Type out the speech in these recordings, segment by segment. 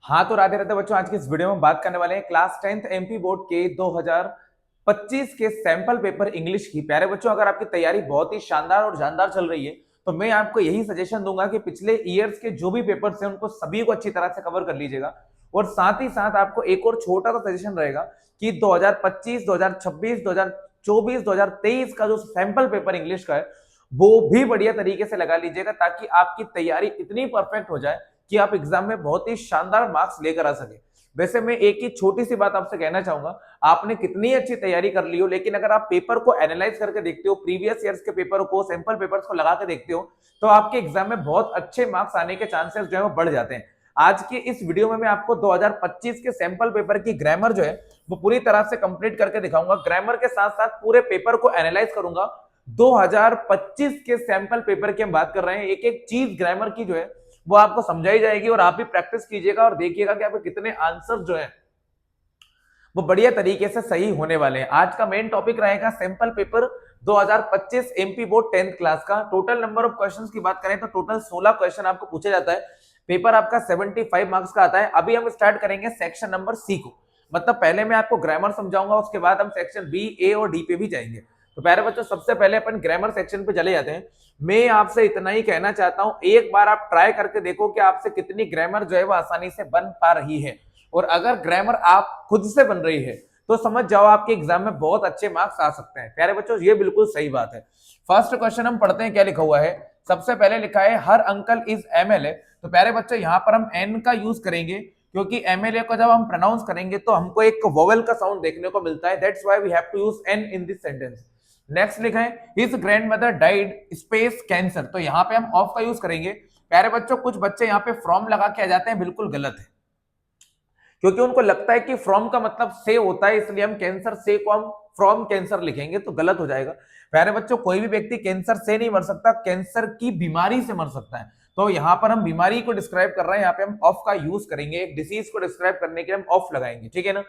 हाँ तो राधे राधे बच्चों, आज की इस वीडियो में बात करने वाले हैं क्लास 10th एमपी बोर्ड के 2025 के सैंपल पेपर इंग्लिश की। प्यारे बच्चों, अगर आपकी तैयारी बहुत ही शानदार और जानदार चल रही है तो मैं आपको यही सजेशन दूंगा कि पिछले ईयर्स के जो भी पेपर्स हैं उनको सभी को अच्छी तरह से कवर कर लीजिएगा। और साथ ही साथ आपको एक और छोटा सा सजेशन रहेगा कि 2025, 2026, 2024, 2023 का जो सैंपल पेपर इंग्लिश का है वो भी बढ़िया तरीके से लगा लीजिएगा, ताकि आपकी तैयारी इतनी परफेक्ट हो जाए कि आप एग्जाम में बहुत ही शानदार मार्क्स लेकर आ सके। वैसे मैं एक ही छोटी सी बात आपसे कहना चाहूंगा, आपने कितनी अच्छी तैयारी कर ली हो, लेकिन अगर आप पेपर को एनालाइज करके देखते हो, प्रीवियस ईयर्स के पेपर को, सैंपल पेपर्स को लगा के देखते हो, तो आपके एग्जाम में बहुत अच्छे मार्क्स आने के चांसेस जो है वो बढ़ जाते हैं। आज के इस वीडियो में मैं आपको 2025 के सैंपल पेपर की ग्रामर जो है वो पूरी तरह से कंप्लीट करके दिखाऊंगा। ग्रामर के साथ साथ पूरे पेपर को एनालाइज करूंगा। 2025 के सैंपल पेपर की हम बात कर रहे हैं, एक एक चीज ग्रामर की जो है वो आपको समझाई जाएगी और आप भी प्रैक्टिस कीजिएगा और देखिएगा कि आपके कितने आंसर जो है वो बढ़िया तरीके से सही होने वाले हैं। आज का मेन टॉपिक रहेगा sample paper 2025 MP board 10th class का। टोटल नंबर ऑफ क्वेश्चंस की बात करें तो टोटल 16 क्वेश्चन आपको पूछा जाता है। पेपर आपका 75 मार्क्स का आता है। अभी हम स्टार्ट करेंगे सेक्शन नंबर सी को, मतलब पहले मैं आपको ग्रामर समझाऊंगा, उसके बाद हम सेक्शन बी, ए और डी पे भी जाएंगे। तो प्यारे बच्चों, सबसे पहले अपन ग्रामर सेक्शन पे चले जाते हैं। मैं आपसे इतना ही कहना चाहता हूं, एक बार आप ट्राई करके देखो कि आपसे कितनी ग्रामर जो है वो आसानी से बन पा रही है। और अगर ग्रामर आप खुद से बन रही है तो समझ जाओ आपके एग्जाम में बहुत अच्छे मार्क्स आ सकते हैं। प्यारे बच्चों, ये बिल्कुल सही बात है। फर्स्ट क्वेश्चन हम पढ़ते हैं, क्या लिखा हुआ है। सबसे पहले लिखा है हर अंकल इज एमएलए। तो प्यारे बच्चों, यहाँ पर हम एन का यूज करेंगे, क्योंकि एमएलए को जब हम प्रोनाउंस करेंगे तो हमको एक वोवेल का साउंड देखने को मिलता है। That's why we have to use an in this sentence. Next लिखा है his grandmother died space cancer. तो यहाँ पे हम ऑफ का यूज करेंगे। प्यारे बच्चों, कुछ बच्चे यहाँ पे फ्रॉम लगा के आ जाते हैं, बिल्कुल गलत है, क्योंकि उनको लगता है कि फ्रॉम का मतलब से होता है, इसलिए हम कैंसर से को हम फ्रॉम कैंसर लिखेंगे तो गलत हो जाएगा। प्यारे बच्चों, कोई भी व्यक्ति कैंसर से नहीं मर सकता, कैंसर की बीमारी से मर सकता है। तो यहाँ पर हम बीमारी को डिस्क्राइब कर रहे हैं, यहाँ पे हम ऑफ का यूज करेंगे। एक डिसीज को डिस्क्राइब करने के लिए हम ऑफ लगाएंगे, ठीक है ना।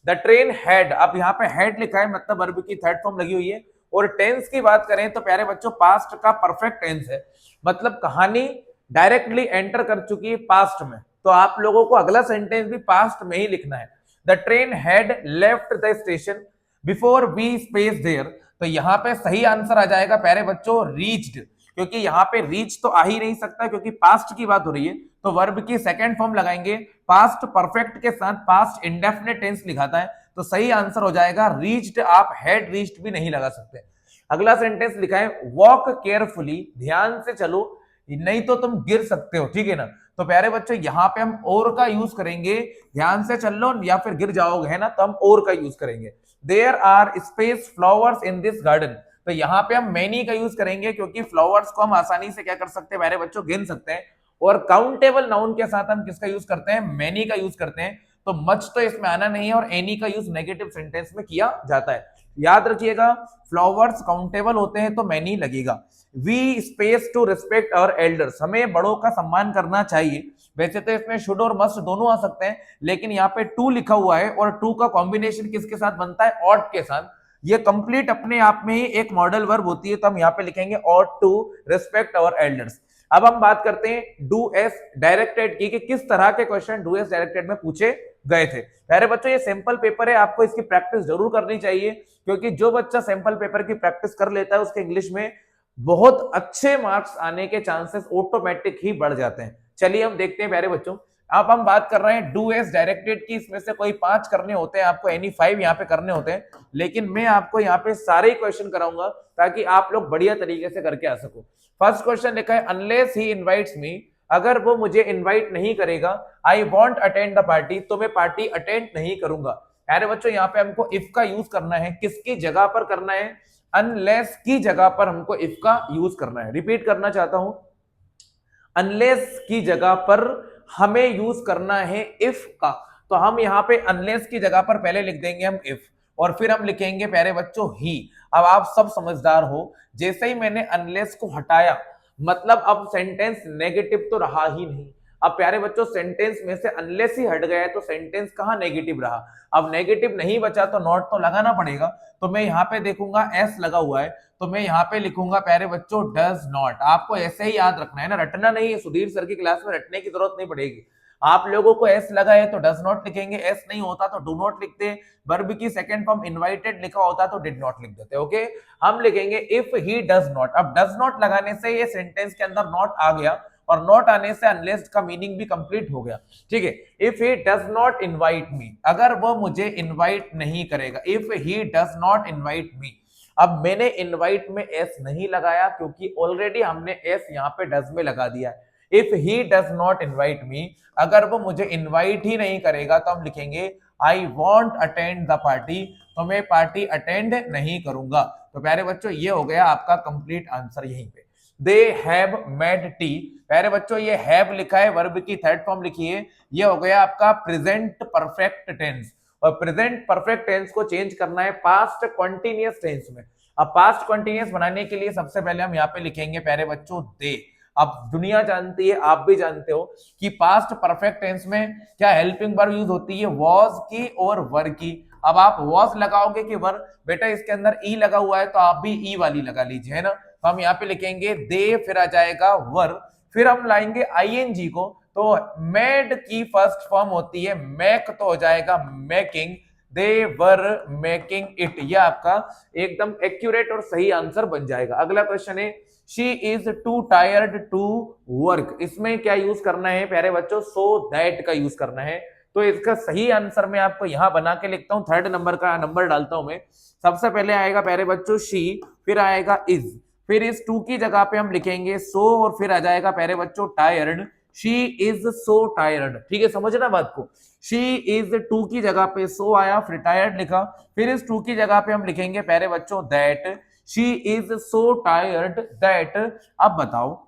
द ट्रेन हैड, अब यहाँ पे हैड लिखा है, मतलब वर्ब की थर्ड फॉर्म लगी हुई है। और टेंस की बात करें तो प्यारे बच्चों, पास्ट का परफेक्ट टेंस है, मतलब कहानी डायरेक्टली एंटर कर चुकी है पास्ट में, तो आप लोगों को अगला सेंटेंस भी पास्ट में ही लिखना है। The train had left the station before we space there. तो यहाँ पे सही आंसर आ जाएगा प्यारे बच्चों रीच्ड, क्योंकि यहाँ पे रीच तो आ ही नहीं सकता क्योंकि पास्ट की बात हो रही है। तो वर्ब की सेकेंड फॉर्म लगाएंगे, पास्ट परफेक्ट के साथ पास्ट इंडेफिनिट टेंस लिखाता है, तो सही आंसर हो जाएगा रीच्ड। आप हैड रीच्ड भी नहीं लगा सकते। अगला सेंटेंस लिखा है वॉक केयरफुली, ध्यान से चलो नहीं तो तुम गिर सकते हो, ठीक है ना। तो प्यारे बच्चों, यहाँ पे हम और का यूज करेंगे, ध्यान से चल लो या फिर गिर जाओगे, है ना, तो हम और का यूज करेंगे। There are space flowers in this garden. तो यहाँ पे हम मैनी का यूज करेंगे, क्योंकि फ्लावर्स को हम आसानी से क्या कर सकते हैं प्यारे बच्चों, गिन सकते हैं। और काउंटेबल नाउन के साथ हम किसका यूज करते हैं, मैनी का यूज करते हैं। तो मच तो इसमें आना नहीं है, और एनी का यूज नेगेटिव सेंटेंस में किया जाता है। याद रखिएगा, फ्लावर्स काउंटेबल होते हैं तो मैनी लगेगा। We space to respect our elders, हमें बड़ों का सम्मान करना चाहिए। वैसे तो इसमें शुड और मस्ट दोनों आ सकते हैं, लेकिन यहाँ पे टू लिखा हुआ है और टू का कॉम्बिनेशन किसके साथ बनता है, ऑट के साथ। ये कंप्लीट अपने आप में ही एक मॉडल वर्ब होती है, तो हम यहाँ पे लिखेंगे ought to respect our elders. अब हम बात करते हैं डू एस डायरेक्टेड की, कि किस तरह के क्वेश्चन डू एस डायरेक्टेड में पूछे गए थे। अरे बच्चों, ये सैंपल पेपर है, आपको इसकी प्रैक्टिस जरूर करनी चाहिए, क्योंकि जो बच्चा सैंपल पेपर की प्रैक्टिस कर लेता है उसके इंग्लिश में बहुत अच्छे मार्क्स आने के चांसेस ऑटोमेटिक ही बढ़ जाते हैं। चलिए हम देखते हैं प्यारे बच्चों। अब हम बात कर रहे हैं डू एस डायरेक्टेड की, इसमें से कोई 5 करने होते हैं, आपको एनी 5 यहाँ पे करने होते हैं, लेकिन मैं आपको यहाँ पे सारे ही क्वेश्चन कराऊंगा ताकि आप लोग बढ़िया तरीके से करके आ सको। फर्स्ट क्वेश्चन लिखा है अनलेस ही इनवाइट्स मी, अगर वो मुझे इनवाइट नहीं करेगा, I want attend the party, तो मैं पार्टी अटेंड नहीं करूंगा। अरे बच्चों, यहाँ पे हमको इफ का यूज करना है, किसकी जगह पर करना है, अनलेस की जगह पर हमको इफ का यूज करना है। रिपीट करना चाहता हूं, अनलेस की जगह पर हमें यूज करना है इफ का। तो हम यहाँ पे अनलेस की जगह पर पहले लिख देंगे हम इफ, और फिर हम लिखेंगे प्यारे बच्चों ही। अब आप सब समझदार हो, जैसे ही मैंने अनलेस को हटाया, मतलब अब सेंटेंस नेगेटिव तो रहा ही नहीं। अब प्यारे बच्चों, सेंटेंस में से अनलेस ही हट गया है तो सेंटेंस कहाँ नेगेटिव रहा। अब नेगेटिव नहीं बचा तो नॉट तो लगाना पड़ेगा। तो मैं यहाँ पे देखूंगा एस लगा हुआ है, तो मैं यहाँ पे लिखूंगा प्यारे बच्चों डज नॉट। आपको ऐसे ही याद रखना है ना, रटना नहीं है, सुधीर सर की क्लास में रटने की जरूरत नहीं पड़ेगी। आप लोगों को एस लगा है तो डज नॉट लिखेंगे, एस नहीं होता तो डू नॉट लिखते, वर्ब की सेकंड फॉर्म इनवाइटेड लिखा होता तो डिड नॉट लिख देते। ओके, हम लिखेंगे इफ ही डज नॉट। अब डज नॉट लगाने से ये सेंटेंस के अंदर नॉट आ गया और नॉट आने से अनलेस का मीनिंग भी कंप्लीट हो गया। ठीक है, if he does not invite me, अगर वो मुझे इनवाइट नहीं करेगा, if he does not invite me. अब मैंने इनवाइट में एस नहीं लगाया क्योंकि ऑलरेडी हमने एस यहाँ पे डज में लगा दिया है। If he does not invite me, अगर वो मुझे इनवाइट ही नहीं करेगा तो हम लिखेंगे I want attend the party, तो मैं पार्टी अटेंड नहीं करूंगा। तो प्यारे बच्चों ये हो गया आपका कंप्लीट आंसर यहीं पे। दे हैव मेड टी, प्यारे बच्चों ये हैव लिखा है, वर्ब की थर्ड फॉर्म लिखी है, ये हो गया आपका प्रेजेंट परफेक्ट टेंस, और प्रेजेंट परफेक्ट टेंस को चेंज करना है पास्ट कंटिन्यूअस टेंस में। अब पास्ट कंटिन्यूअस बनाने के लिए सबसे पहले हम यहाँ पे लिखेंगे प्यारे बच्चों दे। अब दुनिया जानती है, आप भी जानते हो कि पास्ट परफेक्ट टेंस में क्या हेल्पिंग वर्ब यूज होती है, वॉज की और वर की। अब आप वॉज लगाओगे कि वर, बेटा इसके अंदर ई लगा हुआ है तो आप भी ई वाली लगा लीजिए, है ना। तो हम यहाँ पे लिखेंगे दे, फिर आ जाएगा वर, फिर हम लाएंगे आईएनजी को, तो मेड की फर्स्ट फॉर्म होती है मेक, तो हो जाएगा making, they were making it. ये आपका एकदम एक्यूरेट और सही आंसर बन जाएगा। अगला क्वेश्चन है she is too tired to work, इसमें क्या यूज करना है प्यारे बच्चों, सो दैट का यूज करना है। तो इसका सही आंसर मैं आपको यहां बना के लिखता हूं, थर्ड नंबर का नंबर डालता हूं मैं। सबसे पहले आएगा प्यारे बच्चों शी, फिर आएगा इज, फिर इस टू की जगह पे हम लिखेंगे सो, और फिर आ जाएगा प्यारे बच्चों tired, she is so tired. ठीक है, समझना बात को, शी इज टू की जगह पे सो आया, फिर टायर्ड लिखा, फिर इस टू की जगह पे हम लिखेंगे प्यारे बच्चों that, she is so tired that. अब बताओ,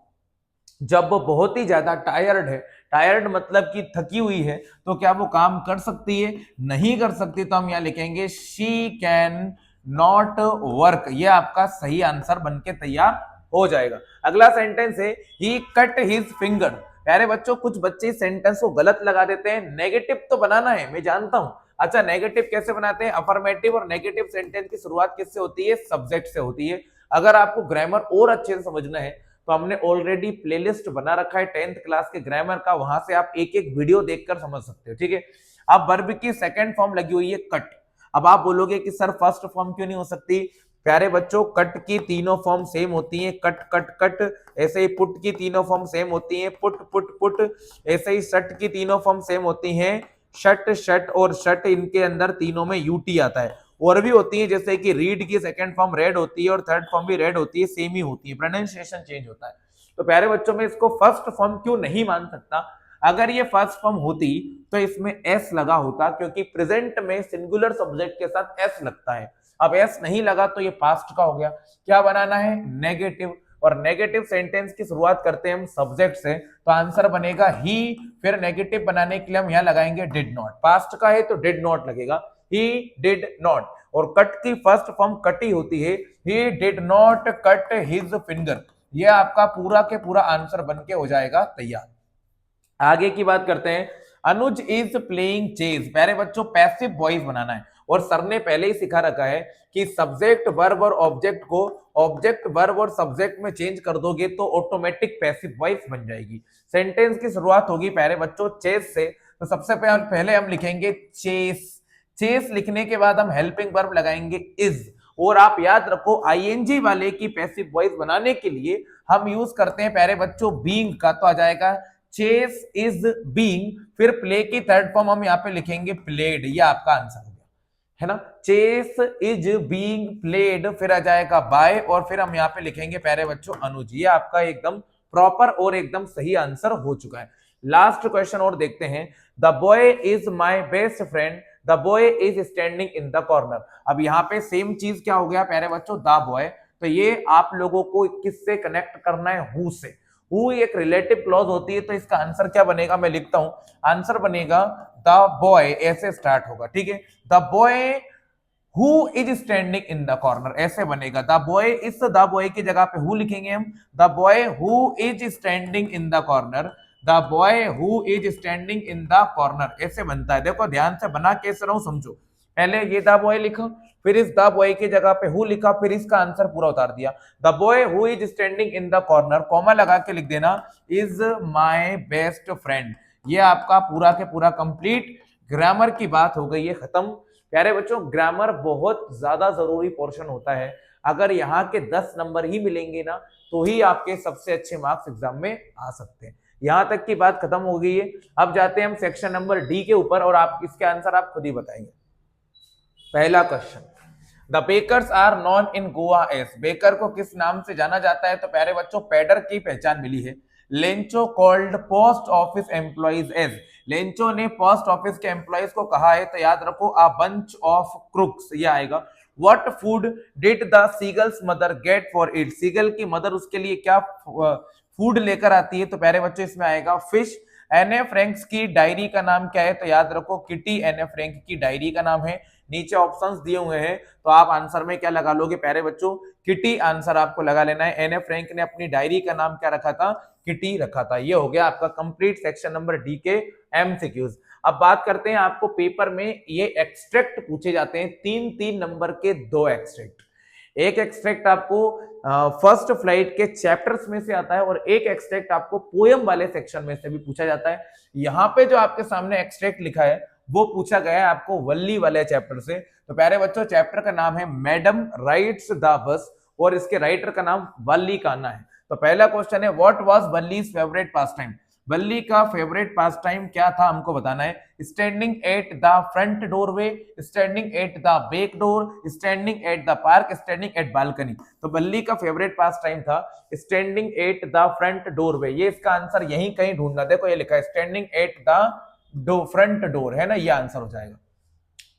जब वो बहुत ही ज्यादा टायर्ड है, टायर्ड मतलब कि थकी हुई है, तो क्या वो काम कर सकती है, नहीं कर सकती, तो हम यहां लिखेंगे शी कैन नॉट वर्क। ये आपका सही आंसर बनके तैयार हो जाएगा। अगला सेंटेंस है ही कट हिज फिंगर। प्यारे बच्चों कुछ बच्चे सेंटेंस को गलत लगा देते हैं, नेगेटिव तो बनाना है मैं जानता हूं। अच्छा, नेगेटिव कैसे बनाते हैं, अफर्मेटिव और नेगेटिव सेंटेंस की शुरुआत किससे होती है, सब्जेक्ट से होती है। अगर आपको ग्रामर और अच्छे से समझना है तो हमने ऑलरेडी प्लेलिस्ट बना रखा है 10th क्लास के ग्रामर का, वहां से आप एक एक वीडियो देखकर समझ सकते हो। ठीक है, अब वर्ब की सेकंड फॉर्म लगी हुई है कट। अब आप बोलोगे कि सर फर्स्ट फॉर्म क्यों नहीं हो सकती, प्यारे बच्चों कट की तीनों फॉर्म सेम होती हैं, कट कट कट। ऐसे ही पुट की तीनों फॉर्म सेम होती हैं, पुट पुट पुट। ऐसे ही शट की तीनों फॉर्म सेम होती हैं, शट शट और शट, इनके अंदर तीनों में यूटी आता है। और भी होती है जैसे कि रीड की सेकंड फॉर्म रेड होती है और थर्ड फॉर्म भी रेड होती है, सेम ही होती है, प्रोनाउंसिएशन चेंज होता है। तो प्यारे बच्चों में इसको फर्स्ट फॉर्म क्यों नहीं मान सकता, अगर ये फर्स्ट फॉर्म होती तो इसमें एस लगा होता, क्योंकि प्रेजेंट में सिंगुलर सब्जेक्ट के साथ एस लगता है। अब एस नहीं लगा तो ये पास्ट का हो गया। क्या बनाना है, नेगेटिव, और नेगेटिव सेंटेंस की शुरुआत करते हैं हम सब्जेक्ट से, तो आंसर बनेगा ही, फिर नेगेटिव बनाने के लिए हम यहां लगाएंगे डिड नॉट, पास्ट का है तो डिड नॉट लगेगा, ही डिड नॉट। और कट की फर्स्ट फॉर्म कटी होती है, he did not cut his finger. ये आपका पूरा के पूरा आंसर बन के हो जाएगा तैयार। आगे की बात करते हैं, अनुज इज प्लेइंग चेस। प्यारे बच्चों पैसिव वॉइस बनाना है, और सर ने पहले ही सिखा रखा है कि सब्जेक्ट वर्ब और ऑब्जेक्ट को ऑब्जेक्ट वर्ब और सब्जेक्ट में चेंज कर दोगे तो ऑटोमेटिक पैसिव वॉइस बन जाएगी। सेंटेंस की शुरुआत होगी प्यारे बच्चों चेस से, तो सबसे पहले हम लिखेंगे चेस। चेस लिखने के बाद हम हेल्पिंग वर्ब लगाएंगे इज, और आप याद रखो आईएनजी वाले की पैसिव वॉइस बनाने के लिए हम यूज करते हैं प्यारे बच्चों बीइंग का, तो आ जाएगा चेस इज बीइंग, फिर प्ले की थर्ड फॉर्म हम यहाँ पे लिखेंगे प्लेड। ये आपका आंसर हो गया, है ना, चेस इज बीइंग प्लेड, फिर आ जाएगा बाय, और फिर हम यहाँ पे लिखेंगे प्यारे बच्चों अनुज। ये आपका एकदम प्रॉपर और एकदम सही आंसर हो चुका है। लास्ट क्वेश्चन और देखते हैं, the boy is my best friend, the boy is standing in the corner. अब यहाँ पे सेम चीज क्या हो गया प्यारे बच्चों, द बॉय, तो ये आप लोगों को किससे कनेक्ट करना है, हु से। हु एक रिलेटिव क्लॉज होती है, तो इसका आंसर क्या बनेगा, मैं लिखता हूं, आंसर बनेगा द बॉय, ऐसे स्टार्ट होगा। ठीक है, the boy who is standing in the corner, ऐसे बनेगा द बॉय। इस द बॉय की जगह पे हु लिखेंगे हम, the boy who is standing in the corner, the boy who is standing in the corner, ऐसे बनता है। देखो ध्यान से बना कैसे रहा हूं समझो, पहले ये द बॉय लिखा, फिर इस द बॉय की जगह पे हु लिखा, फिर इसका आंसर पूरा उतार दिया। The boy who is standing in the corner, comma लगा के लिख देना इज माय बेस्ट फ्रेंड। ये आपका पूरा के पूरा कंप्लीट ग्रामर की बात हो गई है खत्म। प्यारे बच्चों, ग्रामर बहुत ज्यादा जरूरी पोर्शन होता है। अगर यहाँ के 10 नंबर ही मिलेंगे ना तो ही आपके सबसे अच्छे मार्क्स एग्जाम में आ सकते हैं। यहां तक की बात खत्म हो गई है। अब जाते हैं हम सेक्शन नंबर डी के ऊपर और आप इसके आंसर आप खुद ही बताएंगे। पहला question, the bakers are known in Goa as, baker को किस नाम से जाना जाता है? तो प्यारे बच्चों, पैडर की पहचान मिली है। Lencho called post office employees as, Lencho ने पोस्ट ऑफिस के एम्प्लॉइज को कहा है, तो याद रखो अ बंच ऑफ क्रुक्स, ये आएगा। What food did the seagull's mother get for it, seagull की मदर उसके लिए क्या फूड लेकर आती है? तो प्यारे बच्चों इसमें आएगा फिश। एने फ्रैंक्स की डायरी का नाम क्या है? तो याद रखो किटी एने फ्रैंक की डायरी का नाम है। नीचे ऑप्शंस दिए हुए हैं तो आप आंसर में क्या लगा लोगे प्यारे बच्चों? किटी आंसर आपको लगा लेना है। एने फ्रैंक ने अपनी डायरी का नाम क्या रखा था? किटी रखा था। ये हो गया आपका कंप्लीट सेक्शन नंबर डी के एमसीक्यूज। अब बात करते हैं, आपको पेपर में ये एक्सट्रैक्ट पूछे जाते हैं, 3-3 नंबर के 2 एक्सट्रैक्ट। एक एक्सट्रैक्ट आपको फर्स्ट फ्लाइट के चैप्टर्स में से आता है और एक एक्सट्रैक्ट आपको पोयम वाले सेक्शन में से भी पूछा जाता है। यहाँ पे जो आपके सामने एक्सट्रैक्ट लिखा है वो पूछा गया है आपको वल्ली वाले चैप्टर से। तो प्यारे बच्चों, चैप्टर का नाम है मैडम राइट्स द बस और इसके राइटर का नाम वल्ली कान्हा है। तो पहला क्वेश्चन है, what was Valli's favourite pastime, Valli का फेवरेट पास टाइम क्या था हमको बताना है। Standing at the front doorway, standing at the back door, standing at the park, standing at balcony. तो वल्ली का फेवरेट पास टाइम था standing at the front doorway. ये इसका आंसर यहीं कहीं ढूंढना, देखो ये लिखा है standing at the front door, है ना, ये आंसर हो जाएगा।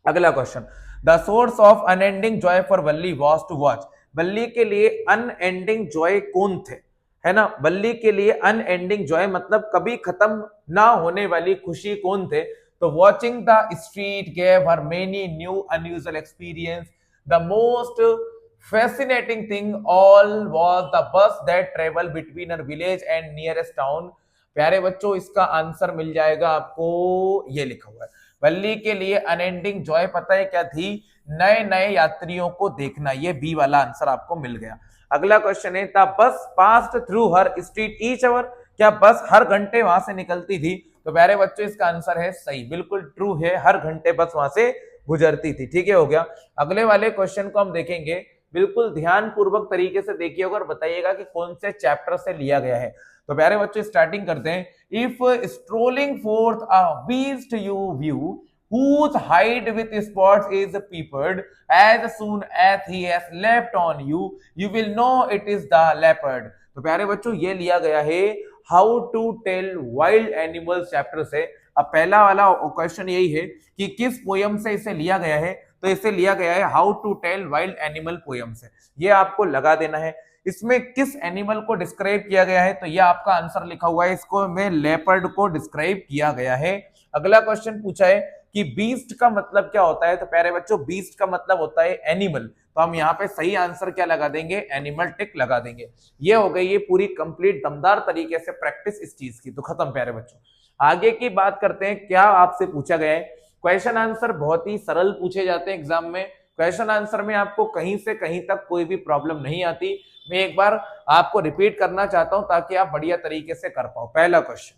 अगला question, the source of unending joy for Valli was to watch, Valli के लिए अनएंडिंग जॉय कौन थे, है ना? वल्ली के लिए अनएंडिंग जॉय मतलब कभी खत्म ना होने वाली खुशी कौन थे? तो watching the street gave her many new unusual experience, the most fascinating thing all was the bus that traveled between her village and nearest town। प्यारे बच्चों, इसका आंसर मिल जाएगा आपको, ये लिखा हुआ है वल्ली के लिए अनएंडिंग जॉय पता है क्या थी? नए नए यात्रियों को देखना। ये बी वाला आंसर आपको मिल गया। अगला क्वेश्चन है, the bus passed through her street each hour, क्या बस हर घंटे वहां से निकलती थी? तो प्यारे बच्चों, इसका आंसर है सही, बिल्कुल ट्रू है, हर घंटे बस वहां से गुजरती थी। ठीक है, हो गया। अगले वाले क्वेश्चन को हम देखेंगे, बिल्कुल ध्यान पूर्वक तरीके से देखिएगा और बताइएगा कि कौन से चैप्टर से लिया गया है। तो प्यारे बच्चों, स्टार्टिंग करते हैं। If strolling fourth a beast you view whose hide with spots is peeped, as soon as he has leapt on you, you will know it is the leopard। तो प्यारे बच्चों, ये लिया गया है how to tell wild animals chapter से। अब पहला वाला क्वेश्चन यही है कि किस पोयम से इसे लिया गया है? तो इसे लिया गया है how to tell wild animal poem से। ये आपको लगा देना है। इसमें किस एनिमल को डिस्क्राइब किया गया है? तो ये आपका आंसर लिखा हुआ है, इसको में लेपर्ड को डिस्क्राइब किया गया है। अगला क्वेश्चन पूछा है कि बीस्ट का मतलब क्या होता है? तो प्यारे बच्चों, बीस्ट का मतलब होता है एनिमल। तो हम यहाँ पे सही आंसर क्या लगा देंगे? एनिमल टिक लगा देंगे। ये हो गई ये पूरी कंप्लीट दमदार तरीके से प्रैक्टिस इस चीज की। तो खत्म प्यारे बच्चों। आगे की बात करते हैं, क्या आपसे पूछा गया है। क्वेश्चन आंसर बहुत ही सरल पूछे जाते हैं एग्जाम में। क्वेश्चन आंसर में आपको कहीं से कहीं तक कोई भी प्रॉब्लम नहीं आती। मैं एक बार आपको रिपीट करना चाहता हूं ताकि आप बढ़िया तरीके से कर पाओ। पहला question,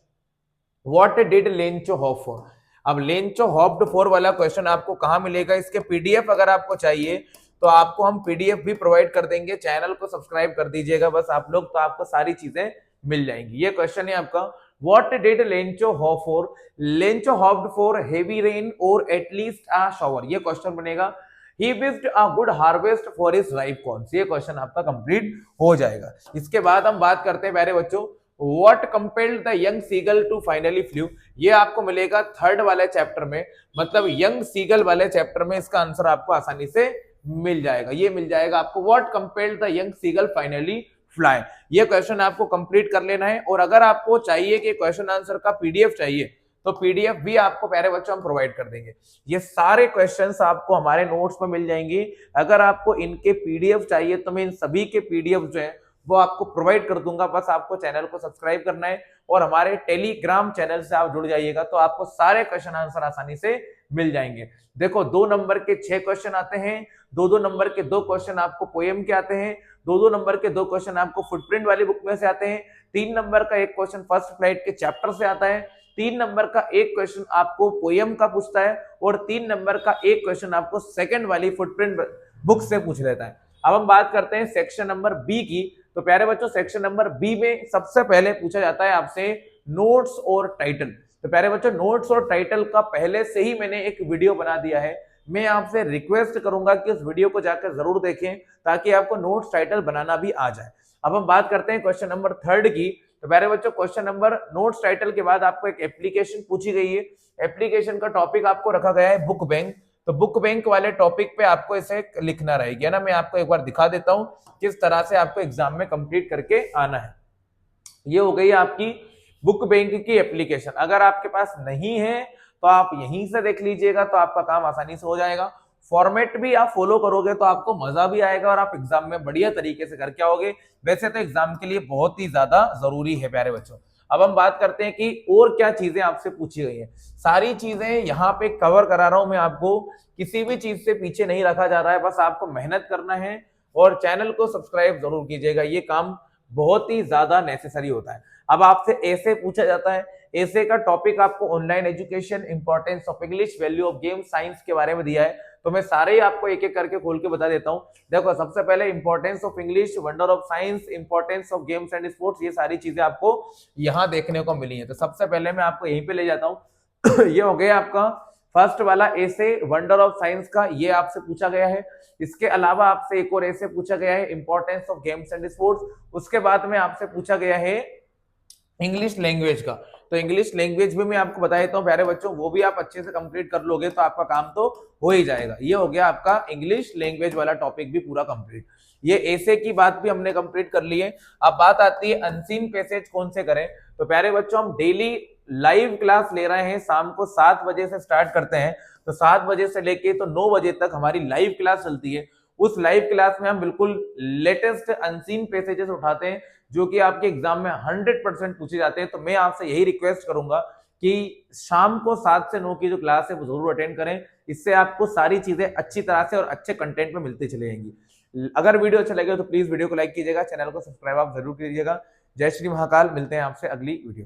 what did Lencho hop for. अब लेंचो हॉप्ड फॉर वाला क्वेश्चन आपको कहां मिलेगा? इसके पीडीएफ अगर आपको चाहिए तो आपको हम पीडीएफ भी प्रोवाइड कर देंगे। चैनल को सब्सक्राइब कर दीजिएगा बस आप लोग, तो आपको सारी चीजें मिल जाएंगी। ये क्वेश्चन है आपका, what did Lencho hop for, Lencho hopped for heavy rain और एटलीस्ट अ शावर। ये क्वेश्चन बनेगा। He wished a good harvest for his ripe corns। ये क्वेश्चन आपका कंप्लीट हो जाएगा। इसके बाद हम बात करते हैं प्यारे बच्चों, What compelled the young seagull to finally flew। ये आपको मिलेगा थर्ड वाले चैप्टर में, मतलब यंग सीगल वाले चैप्टर में। इसका आंसर आपको आसानी से मिल जाएगा। ये मिल जाएगा आपको, What compelled the young seagull finally fly। ये क्वेश्चन आपको कंप्लीट कर लेना है। और अगर आपको चाहिए कि क्वेश्चन आंसर का पीडीएफ चाहिए तो पीडीएफ भी आपको प्यारे बच्चों हम प्रोवाइड कर देंगे। ये सारे क्वेश्चंस आपको हमारे नोट्स में मिल जाएंगे। अगर आपको इनके पीडीएफ चाहिए तो मैं इन सभी के पीडीएफ जो है वो आपको प्रोवाइड कर दूंगा। बस आपको चैनल को सब्सक्राइब करना है और हमारे टेलीग्राम चैनल से आप जुड़ जाइएगा, तो आपको सारे क्वेश्चन आंसर आसानी से मिल जाएंगे। देखो 2 नंबर के 6 क्वेश्चन आते हैं, 2-2 नंबर के 2 क्वेश्चन आपको पोएम के आते हैं, 2-2 नंबर के 2 क्वेश्चन आपको फुटप्रिंट वाली बुक में से आते हैं, 3 नंबर का एक क्वेश्चन फर्स्ट फ्लाइट के चैप्टर से आता है, 3 नंबर का एक क्वेश्चन आपको पोयम का पूछता है और 3 नंबर का एक क्वेश्चन आपको सेकंड वाली फुटप्रिंट बुक से पूछ लेता है। अब हम बात करते हैं सेक्शन नंबर बी की। तो प्यारे बच्चों सेक्शन नंबर बी में सबसे पहले पूछा जाता है आपसे नोट्स और टाइटल। तो प्यारे बच्चों नोट्स और टाइटल का पहले से ही मैंने एक वीडियो बना दिया है, मैं आपसे रिक्वेस्ट करूंगा कि उस वीडियो को जाकर जरूर देखें ताकि आपको नोट्स टाइटल बनाना भी आ जाए। अब हम बात करते हैं क्वेश्चन नंबर 3 की। तो प्यारे बच्चों क्वेश्चन नंबर नोट्स टाइटल के बाद आपको एक एप्लीकेशन पूछी गई है। एप्लीकेशन का टॉपिक आपको रखा गया है बुक बैंक। तो बुक बैंक वाले टॉपिक पे आपको इसे लिखना रहेगा ना। मैं आपको एक बार दिखा देता हूं किस तरह से आपको एग्जाम में कंप्लीट करके आना है। ये हो गई आपकी बुक बैंक की एप्लीकेशन। अगर आपके पास नहीं है तो आप यहीं से देख लीजिएगा, तो आपका काम आसानी से हो जाएगा। फॉर्मेट भी आप फॉलो करोगे तो आपको मजा भी आएगा और आप एग्जाम में बढ़िया तरीके से करके आओगे। वैसे तो एग्जाम के लिए बहुत ही ज्यादा जरूरी है प्यारे बच्चों। अब हम बात करते हैं कि और क्या चीजें आपसे पूछी गई है। सारी चीजें यहाँ पे कवर करा रहा हूं मैं आपको, किसी भी चीज से पीछे नहीं रखा जा रहा है। बस आपको मेहनत करना है और चैनल को सब्सक्राइब जरूर कीजिएगा, ये काम बहुत ही ज्यादा नेसेसरी होता है। अब आपसे ऐसे पूछा जाता है, ऐसे का टॉपिक आपको online education, importance of English, value of game, science के बारे में दिया है। तो मैं सारे ही आपको एक एक करके खोल के बता देता हूं। देखो सबसे पहले importance of English, wonder of science, importance of games and sports, ये सारी चीजें आपको यहाँ देखने को मिली है। तो सबसे पहले मैं आपको यहीं पे ले जाता हूँ। ये हो गया आपका फर्स्ट वाला ऐसे वंडर ऑफ साइंस का, ये आपसे पूछा गया है। इसके अलावा आपसे एक और ऐसे पूछा गया है importance of games and sports. उसके बाद में आपसे पूछा गया है इंग्लिश लैंग्वेज का। तो इंग्लिश लैंग्वेज भी मैं आपको बता देता हूँ प्यारे बच्चों, वो भी आप अच्छे से कंप्लीट कर लोगे तो आपका काम तो हो ही जाएगा। ये हो गया आपका इंग्लिश लैंग्वेज वाला टॉपिक भी पूरा कंप्लीट। ये ऐसे की बात भी हमने कंप्लीट कर ली है। अब बात आती है अनसीन पैसेज कौन से करें। तो प्यारे बच्चों हम डेली लाइव क्लास ले रहे हैं, शाम को 7 बजे से स्टार्ट करते हैं। तो 7 बजे से लेके तो 9 बजे तक हमारी लाइव क्लास चलती है। उस लाइव क्लास में हम बिल्कुल लेटेस्ट अनसीन पैसेजेस उठाते हैं जो कि आपके एग्जाम में 100% पूछे जाते हैं। तो मैं आपसे यही रिक्वेस्ट करूंगा कि शाम को 7 से 9 की जो क्लास है वो जरूर अटेंड करें। इससे आपको सारी चीजें अच्छी तरह से और अच्छे कंटेंट में मिलती चली जाएंगी। अगर वीडियो अच्छा लगे तो प्लीज वीडियो को लाइक कीजिएगा, चैनल को सब्सक्राइब आप जरूर कीजिएगा। जय श्री महाकाल, मिलते हैं आपसे अगली वीडियो।